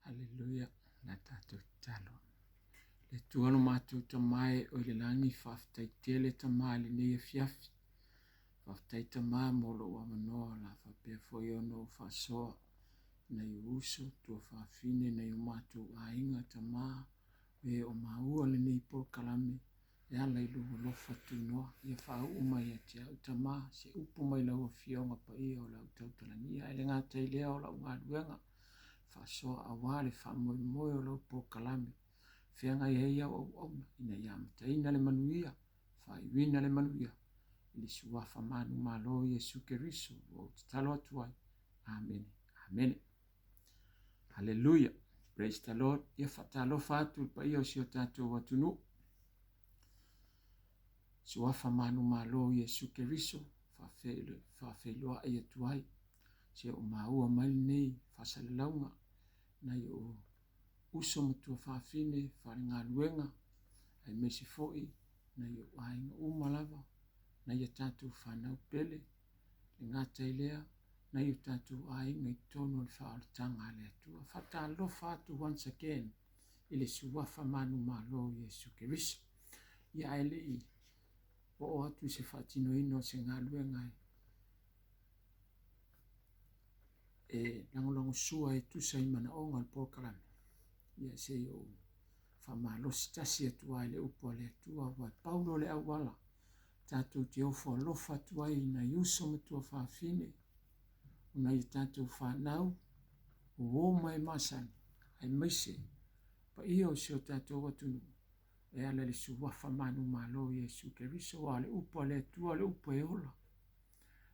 Haleluia, na tātou talo. Le tualo mātou tamai o le langi whaftai tele tamai le nei fiafi. Whaftai tamai molo wa manoa la whapea foi ono whasoa. Na i uso tua whawhine na i o mātou ainga tamai. E o maua le nei po kalame. E ala i lungo lofa tunoa. Ia whau umai a tia utama. Se upu mai lau fionga pa ia o lau tautalania. Ele ngata i lea o lau ngā duenga. Whasoa awale whamoi moi o lau po kalame. Whianga i heia o auna. Ina iamata ina le manuia. Whai wina le manuia. Ili suwafa manu malo Yesu Keriso. O talo atuai. Amen. Amen. Hallelujah. Praise the Lord. Ia whatalo whatu pa ia o si o tātou watunu. Suwafa manu malo Yesu Keriso. Whawheloa ia tuai. Se o maua mai nei. Whasalalaunga. Na i o uso matua whawhine. Wharinga luenga. Ai mesi foi. Na i o ainga umalava. Na i a tātou whanau pele. Le ngata i lea. Na i o tātou ainga i tono le whaalatanga le atua. Whatalo whatu once again. Ile suwafa manu malo Yesu Keriso. Ia ele i. O atu se whatino ino se ngā luenga ai. Langolongo sua e tusa i mana o ngal pokalame. Ia se o whamalo stasi atua le upo le atua. Wai Paulo le awala. Tātou te ofo alofa atua i na iuso matua whawhine. Una i tātou whanau. O mai masani. Ai maise. Pa ia o se o tātou watunu. E ala le suwafa manu malo Yesu Keriso. Wa le upo le atua le upo e ola.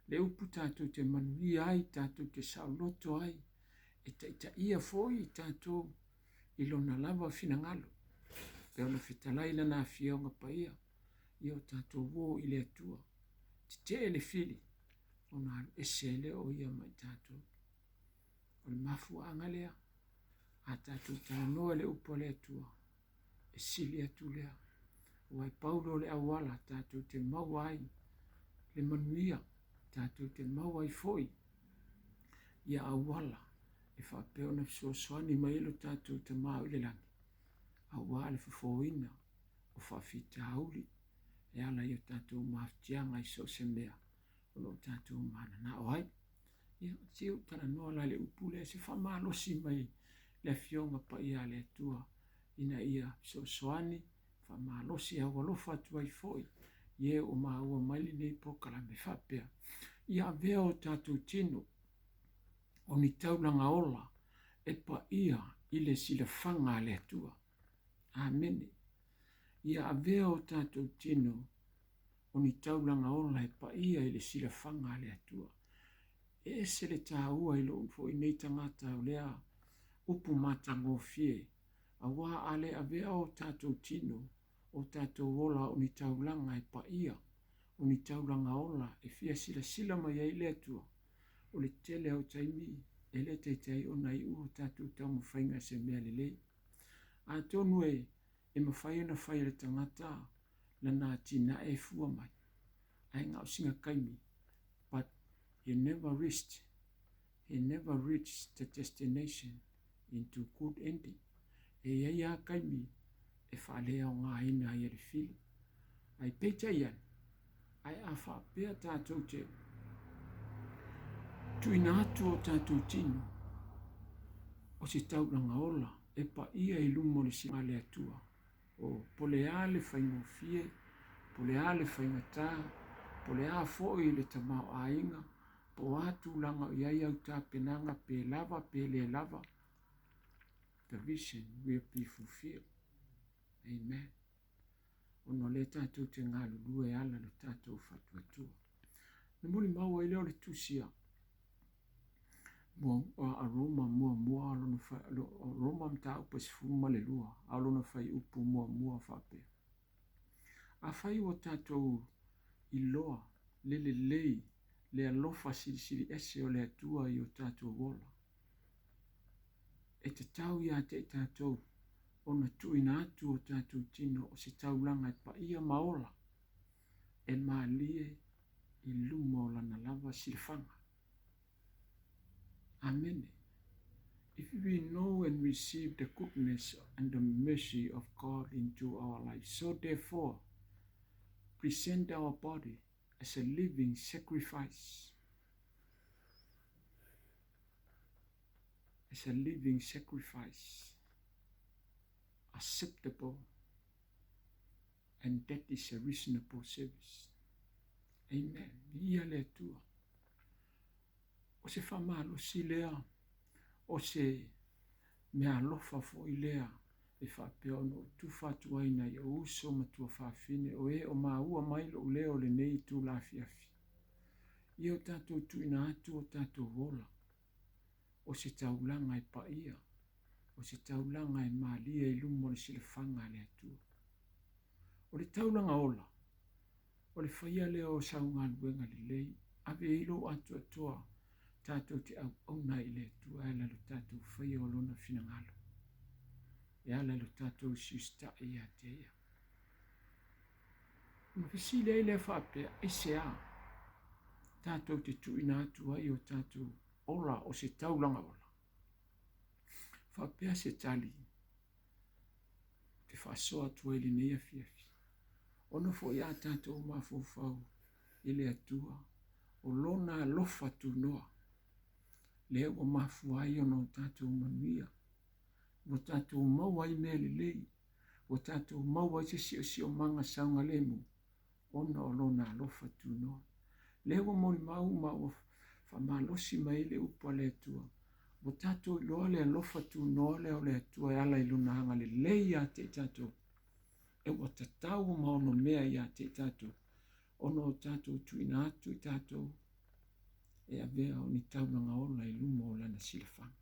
Le upu tātou te manui ai, tātou te sauloto ai, e ta ia foi tātou ilona lava finangalo. Peo na whitalai na nā whionga pa ia o tātou wō i le atua. Te le fili, o nā ese le o ia mai tātou. O le mafu angalea, a tātou tānoa le upo le atua, e sili atu lea. Wai Paulo le awala, tātou te mawai, le manuia, tātou te mawai foi, ia awala, e whapeo na soani mai ilo tātou te mau le langi. Awale whafoina, o whawhita hauli, e ala i o tātou maftianga i so se mea, o lo tātou mana na oai. Ia tiu tana noa la le upule, se whamalosi mai, le fionga pa ia le atua, ina ia soani, whamalosi awalofa atua i foi, ie o maua maili nei pokalame whapea. Ia veo tātou tino, o ni taulanga ola, e pa ia ile sila whanga le atua. Amen. Ia veo tātou tino, o ni taulanga ola, e pa ia ile sila whanga le atua. E se le tāua ilo unfo i nei tangata o lea, upu mata ngō fie, a wā ale a veo tātou tino, o tātou ola o ni taulanga e pa ia, o ni tauranga ola e fia sila mai ai le atua. O le tele au taimi e le teitai o nai uro tātou tau mawhainga se mea lelei. A tonu e mawhai na whai le tangata la nā tina e fua mai. Ai ngā singa kaimi. But he never reached the destination into good ending. E ia kaimi e whalea o ngā ina i le fili. Ai peita ian. Ai a whapea tātou te tuina atu o tātou tino o se tauranga ola e pa ia i lumo le si male atua o pole ale whaingofie, pole ale whaingata, pole a foi le tamau ainga, po atu langa iai au tā penanga pe le lava. The vision will be fulfilled. Amen. Ono le tātou te ngā lulu e ala le tātou whatuatua. Na muli maua i leo le tusia. A Roma mua Roma mta upa sifuma le lua. Alona whai upu mua whapea. A whai o tātou i loa le lei le alofa siri ese o le atua i o tātou wola. E te tau ia te tātou ona tuina atu o tātou tino o se taulanga e pa ia maola e maalie i luma o lana lava silfanga. Amene. If we know and receive the goodness and the mercy of God into our lives, so therefore, present our body as a living sacrifice, acceptable, and that is a reasonable service. Amen. Ia le tua. O se whamalosi lea, o se mea lofa fo i lea, e whapea ono tuwhatua ina i o uso matua whawhine, o e o maua mailo o leo le nei tu la fiafi. Ia o tātou tu ina atu o tātou wola, o se taulanga e paia, o se taulanga e malia i lumo le silafanga le atua. O le taulanga ola, o le whaia leo o saunga luenga li lei, ave ilo atu atoa, tātou te au nai le atua, e lalo tātou whaia o lona finangalo. E ala lo tātou siusta i a te ia. Ma pisi le le whapea, e se a, tātou te tu ina atu ai o tātou ola o se taulanga ola. Whapea se tali, te whasoa tua ili neia fiafi. Ono fo ia tātou mawhauwhau, ile atua, o lona lofa tu noa. Leo o mafuai ono tātou manuia, o tātou mawai mea lei, o tātou mawai se si o manga saunga lemu, ono o lona lofa tu noa. Leo o mori mau mau whamalosi mai le upa le atua, o tātou loa le lofa tu noa le o le atua e ala i luna hanga le lei a te tātou. E o tatau o maono mea i a te tātou, ono o tātou tu ina atu i tātou, e a vea o ni taunanga ola i lumo o lana silafanga.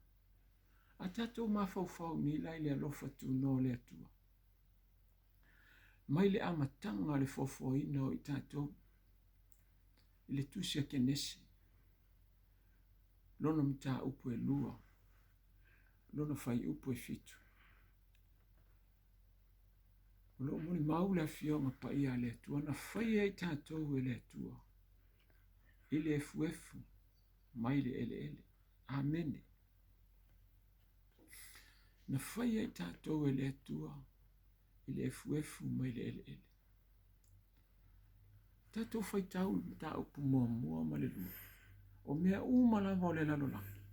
A tātou mawhauwhau ni lai le alofa tu no le atua. Mai le amatanga le fofo ino i tātou, i le tusia ke nese, lono mta upu e lua, lono fai upu e fitu. Lo moni maule a fionga pa ia le atua, na fai e tātou e le atua. Ile efu, mai le ele. Amen. Na fai e tātou e le atua, ile efu, mai le ele. Tātou fai tau ta upu mua ma le lua. O mea lava o le lalolangi.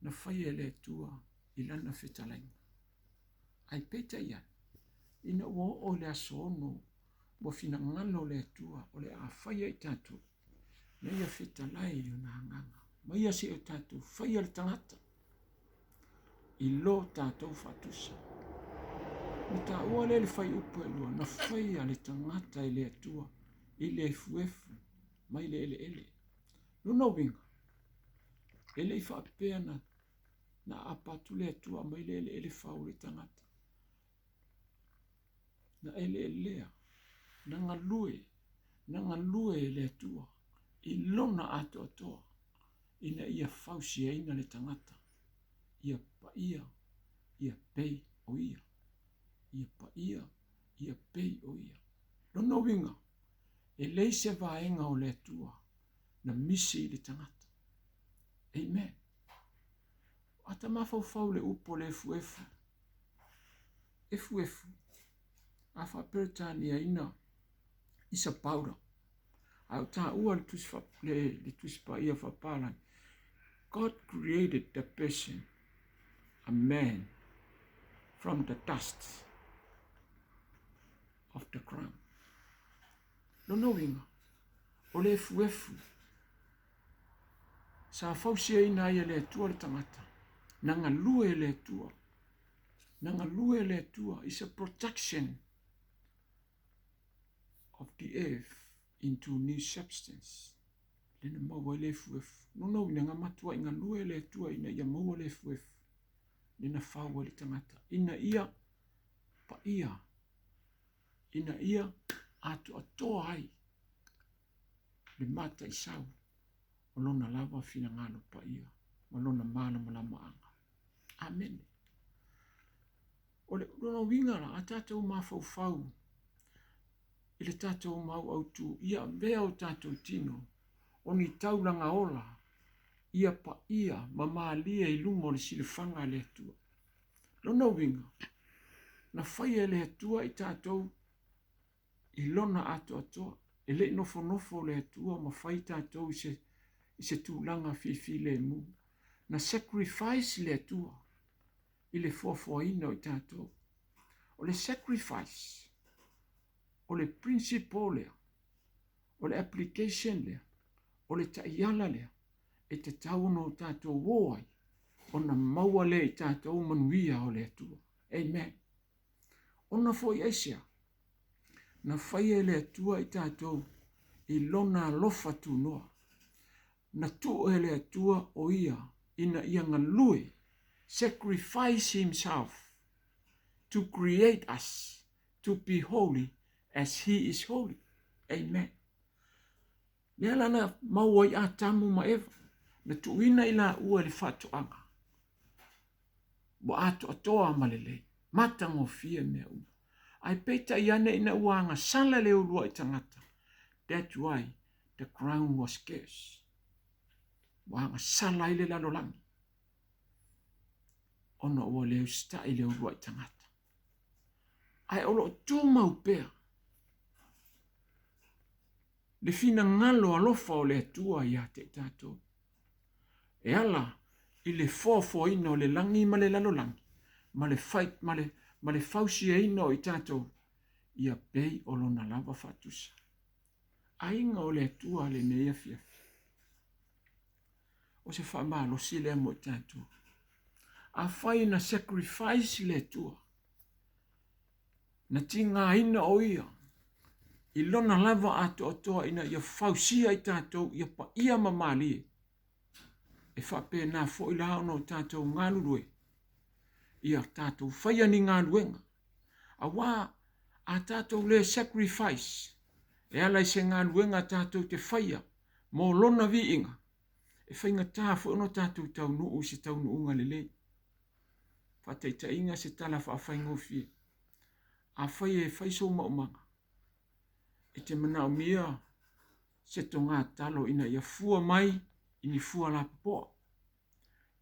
Na fai e le atua, ilana fetalainga. Ai peta ia. Ina o le aso ono, mo fina ngalo le atua, o le a fai e tātou. Na ia fetalai o na hanganga. Ma ia se o tātou, fai le tangata. I lo tātou fatusa. Ni tā ua le fai upu e lua, na fai le tangata i le atua, i le efu, mai le ele. Luna winga, ele i whaapea na apatu le atua, mai le ele whau le tangata. Na ele lea, na ngalue le atua, i lona ato atoa, ina ia fausia ina le tangata, ia pa ia pei o ia, ia pei o ia. Lona winga, e leise vaenga o le atua, na misi le tangata. Amen. Ata mawhau le upo le efu. Afa peritania ina isa paura. Au ta ua le tuspa ia whapala. God created the person, a man, from the dust of the ground. Lono winga, o le efu. Sa fausia ina ia le atua le tangata. Nanga lue le atua is a protection of the earth into new substance. Lena maua le efu. Nono winga nga matua inga lue le atua ina ia maua le efu. Lena whaua le tangata. Ina ia pa ia. Ina ia atu atoa ai. Le mata i sau. O lona lava fina ngalo pa ia. O lona mana malama anga. Amen. O le lona winga la a tātou mawhauwhau. I le tātou mau autu. Ia vea o tātou tino. O ni taulanga ola. ia pa ia mamalia I lungo le silifanga le atua. Lona winga, na whaia le atua I tātou I lona ato atoa. E le nofo le atua ma whai tātou I se tūlanga fifi le mu. Na sacrifice le atua I le fuafuaina I tātou. O le sacrifice, o le principle lea, o le application lea, o le taiala lea, e te tauno tātou woai, o na maua le I tātou manuia o le atua. Amen. Ona foi esia, na whaia le atua I tātou, I lona lofa tūnoa. Na tu le atua o ia, ina ia ngalue, sacrifice himself to create us, to be holy as he is holy. Amen. Nea lana maua I atamu maeva, na tuina ila ua le whatuanga. Wa ato atoa malele, matango fia mea ua. Ai peta iane ina uanga sala le ulua I tangata. That's why the crown was scarce. Wanga sala ile lalolangi. Ona ua leo sta ile ulua I tangata. Ai olo tu maupea. Le fina ngalo alofa o le atua ia te tato. E ala, I le fofo ina o le langi ma le lalolangi. Ma le fight, ma le fausi e ina o I tato. Ia pei o lona lava fatusa. Ainga o le atua le mea fiafi. O se wha lo si le mo I tato. A whai na sacrifice le atua. Na tinga ina o ia. I lona lava ato atoa ina ia fausia I tātou ia pa ia mamali. E whape nā fo I lao no tātou ngālurue. Ia tātou whaia ni ngāluenga. A wā a tātou le sacrifice. E ala I se ngāluenga tātou te whaia. Mō lona vi inga. E whainga tā fo no tātou tau nuu se tau nuunga lele. Whateita inga se tala wha whaingofie. A whai e whaiso maumanga. E te manao mia se to ngā talo ina ia fua mai ini fua la poa.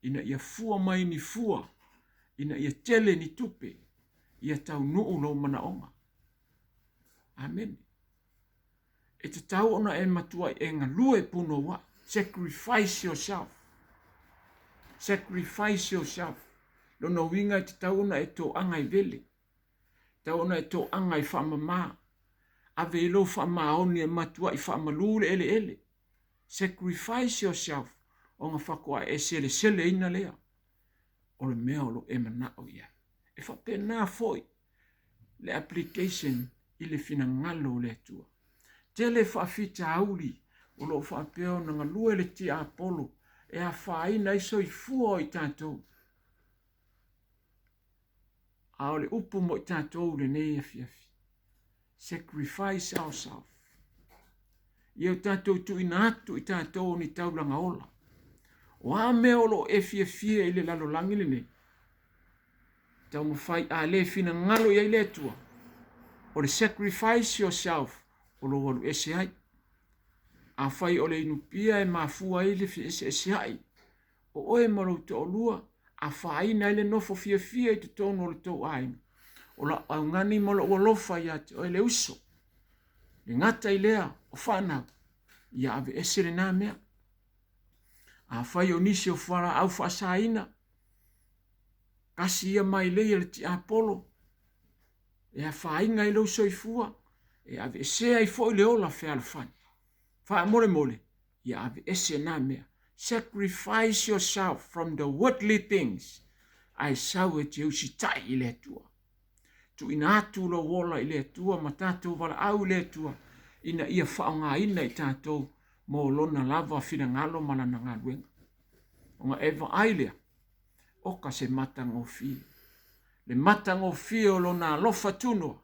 Ina ia fua mai ni fua. Ina ia tele ni tupe. Ia tau nuu lo manaonga. Amen. E te tau ona e matua e ngā lue puno wa. Sacrifice yourself. Sacrifice yourself. Lona winga te tau ona e tō angai vele. Tau ona e tō angai whamama. Ave lo whamaoni e matua I whamalure ele ele. Sacrifice yourself. O ngā whakoa e sele ina lea. O le mea o lo e manao ia. E whapena foi. Le application I le fina ngalo le tua. Tele whawhita auli. O lo whapeo na ngā lue le ti Apollo. E a whaina iso I fua o I tātou. A o le upu mo I tātou le nei a fiafi. Sacrifice ourselves. Ia tātou tu ina atu I tātou ni taulanga ola. O a mea olo e fie I le lalolangi le nei. Tau mo whai a le fina ngalo I le tua. O le sacrifice yourself. O lo walu ese ai. A whai o le inupia e mafua I le fi ese ai. O oe malo te olua. A whai na ile nofo fie I te tono le tau aina. O la au ngani malo o lofa I ate o ele uso. Le ngata I lea o whanau. Ia ave ese le nā mea. A whai o nisi o whara au whaasaina. Kasi ia mai leia le ti Apollo. E a whainga I lau soifua. E ave ese ai fo I le ola whea le whani. Wha mole. Ia ave ese nā mea. Sacrifice yourself from the worldly things. Ai sau e te usitai I le tua. Tu ina atu lo wola I le tua, ma tātou wala au le tua, ina ia whaonga ina I tātou, mō lona lava whina ngalo malana ngā ruenga. O ngā eva ailea, oka se matango fie. Le matango fie o lona lofa tunoa,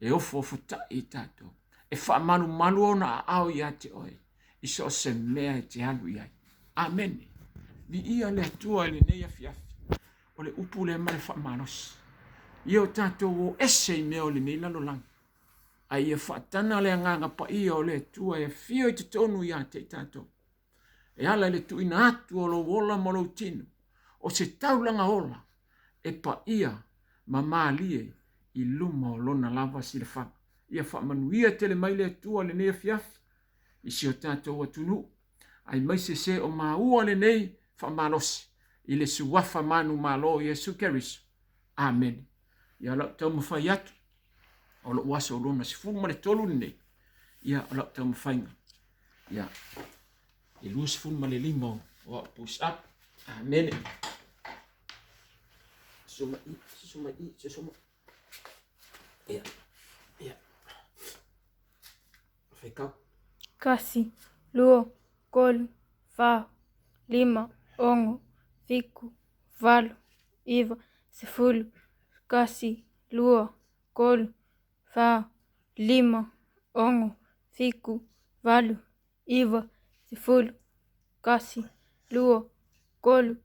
e ofo ta I tātou. E wha malu ona a au I ate oe, iso se mea te halu iai. Amen. Ni ia le tua le neia fiafi, o le upu le mare wha manos. Ia o tātou o ese I mea o le nei lalolangi. Ai ia whaatana le nganga pa ia o le tua e fio I te tonu ia te tātou. e ala le tuina atu o lo wola mo lo tinu, o se taulanga ola, e pa ia ma maalie i luma o lona lava si le whanga. Ia whamanuia tele mai le atua le nea fiafi, i si o tātou atunu, ai mai se o maua le nei whamalosi, i le suwafa manu malo Yesu Keriso. Amen. Ia lau tau mawhai atu, o lo wasa o lona si fulu ma le tolu nei, ia lau tau mawhainga. Ia, i lua si fulu ma le lima o push up. Amen. Soma i. Ia. Whaikau. Kasi, lua, kolu, whao, lima, ongo, fiku, valo, iwa, sefulu. Kasi, lua, kolu, whao, lima, ongo, fiku, valo, iwa, sefulu. Kasi, lua, kolu,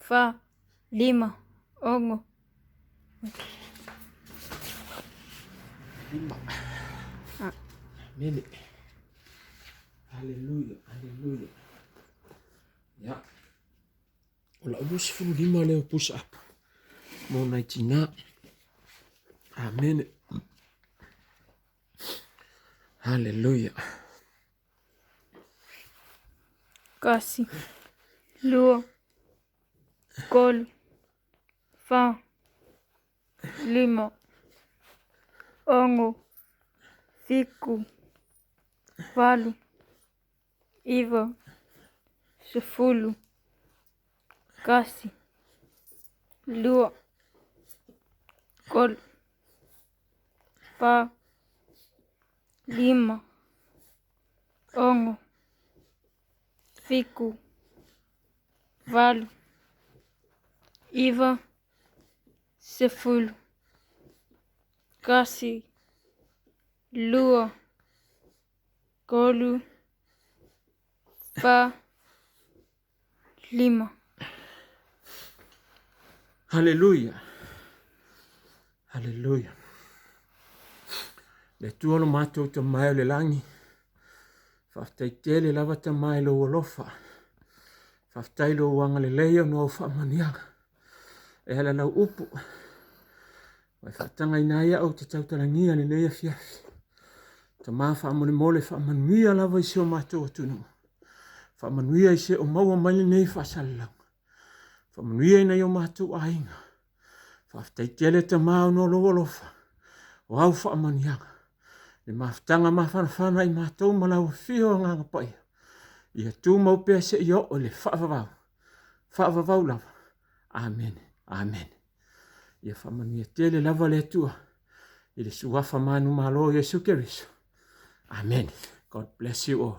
whao, lima, ongo. Lima. Amen. Hallelujah. Ya. Ola ulus fulu lima leo push up. Mo nai tina. Amen. Hallelujah. Kasi, lua, kolu, whao, lima, ongo, fiku, valo, iwa, sefulu. Kasi, lua, kolu, whao, lima, ongo, fiku, valo, iwa, sefulu. Kasi, lua, kolu, whao, lima. Hallelujah. Le tuolo mātou ta mai o le langi. Whaftai tele lava ta mai lo alofa. Whaftai lo wanga le leia no au whamaniaga. E hala nau upu. Wai whatanga inaia au te tautarangia le leia fiafi. Ta maa whamone mole whamanuia lava i se o mātou atunu. Whamanuia i se o maua mai nei whasalau. Whamanuia ina i o mātou ainga. Whaftai tele ta maa no lo alofa. O au whamaniaga. Le maftanga mawhanawhana i mātou malau whio nganga pai. Ia tū mau pēr se i o le whaavavau. Whaavavau lava. Amen. Ia whamania tele lava le tua. I le suwafa manu malo Yesu Keriso. Amen. God bless you all.